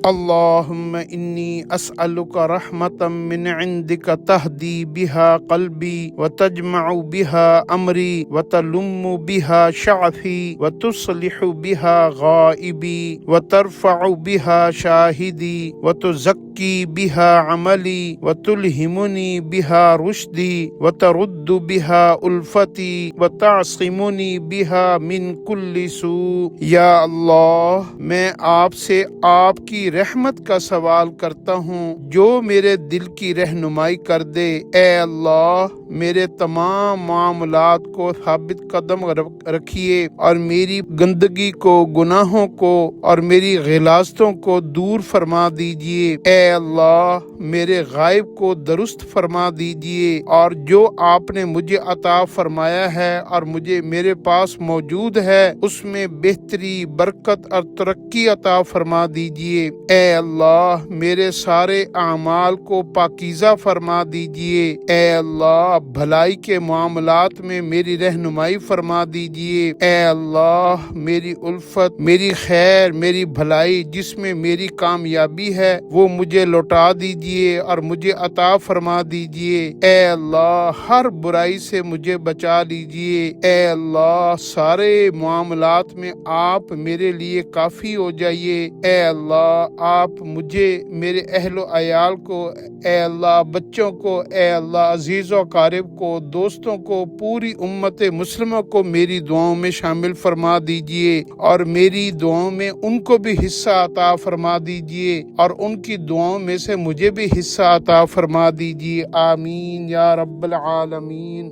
اللهم إني أسألك رحمة من عندك تهدي بها قلبي وتجمع بها أمري وتلم بها شعثي وتصلح بها غائبي وترفع بها شاهدي وتزكي بها عملي وتلهمني بها رشدي وترد بها ألفتي وتعصمني بها من كل سوء۔ یا اللہ، میں آپ سے آپ کی رحمت کا سوال کرتا ہوں جو میرے دل کی رہنمائی کر دے۔ اے اللہ، میرے تمام معاملات کو ثابت قدم رکھیے اور میری گندگی کو، گناہوں کو اور میری غلاظتوں کو دور فرما دیجئے۔ اے اللہ، میرے غائب کو درست فرما دیجئے اور جو آپ نے مجھے عطا فرمایا ہے اور میرے پاس موجود ہے اس میں بہتری، برکت اور ترقی عطا فرما دیجئے۔ اے اللہ، میرے سارے اعمال کو پاکیزہ فرما دیجئے۔ اے اللہ، بھلائی کے معاملات میں میری رہنمائی فرما دیجئے۔ اے اللہ، میری الفت، میری خیر، میری بھلائی جس میں میری کامیابی ہے وہ مجھے لوٹا دیجئے اور مجھے عطا فرما دیجئے۔ اے اللہ، ہر برائی سے مجھے بچا لیجئے۔ اے اللہ، سارے معاملات میں آپ میرے لیے کافی ہو جائیے۔ اے اللہ، آپ مجھے، میرے اہل و عیال کو، اے اللہ بچوں کو، اے اللہ عزیز و اقارب کو، دوستوں کو، پوری امت مسلمہ کو میری دعاؤں میں شامل فرما دیجئے اور میری دعاؤں میں ان کو بھی حصہ عطا فرما دیجئے اور ان کی دعاؤں میں سے مجھے بھی حصہ عطا فرما دیجئے۔ آمین یا رب العالمین۔